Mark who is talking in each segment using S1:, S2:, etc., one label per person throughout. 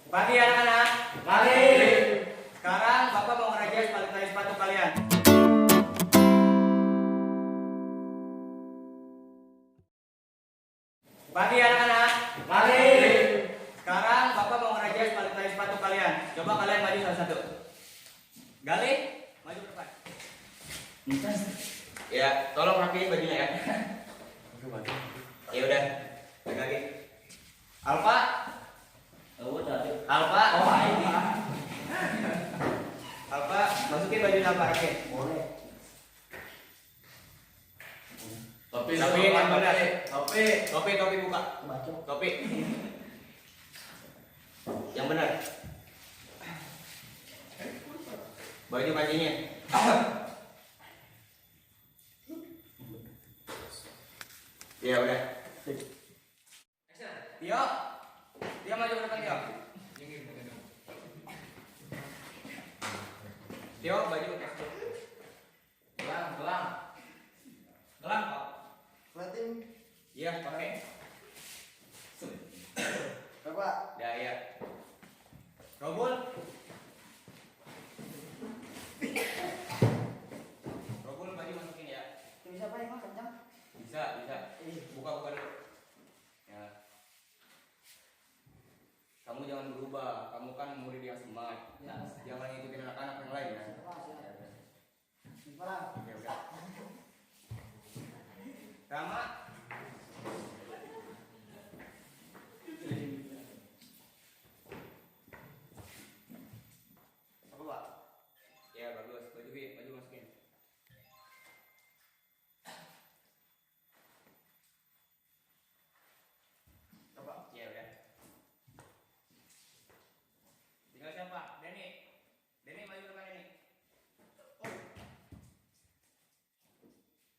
S1: Pagi anak-anak.
S2: Mari.
S1: Sekarang Bapak mau ngerajas balik tali sepatu kalian. Pagi anak-anak.
S2: Mari.
S1: Sekarang Bapak mau ngerajas balik tali sepatu kalian. Coba kalian maju satu-satu. Gali, maju ke depan. Ya, tolong rapiin bajunya ya. Ya udah, balik lagi. Alfa. Alfa.
S2: Oh, ini.
S1: Alfa, masukin baju Alfa rapiin.
S2: Boleh.
S1: Topi yang benar. Topi buka.
S2: Baca.
S1: Topi. Yang benar. Baju kancingnya. Ya udah. Tio. Tio maju ke depan Tio. Tio baju. Gelang kok.
S2: Plating.
S1: Iya, pakai.
S2: Bapak.
S1: Ya, ya. Robul. Robul baju masukin ya.
S2: Bisa Pak, emang kencang?
S1: Bisa. Buka dulu. Ya. Kamu jangan berubah. Kamu kan murid yang smart.
S2: Ya.
S1: Jangan ngikutin anak-anak yang lain ya.
S2: Pak.
S1: Oke, udah. Rama. Apa, Pak? Ya, bagus. Baju masukin. Coba. Ya, udah. Tinggal siapa? Denny. Denny maju depan Denny.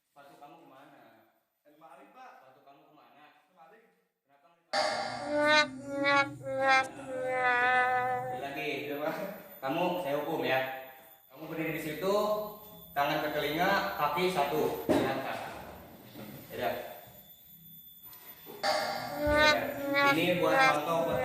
S1: Sepatu kamu kemana?
S2: Kemarin Pak.
S1: Sepatu kamu kemana?
S2: Kemarin.
S1: Kenapa lagi? Kamu saya hukum ya. Kamu berdiri di situ, tangan ke telinga, kaki satu, diangkat. Ya. Ini buat contoh buat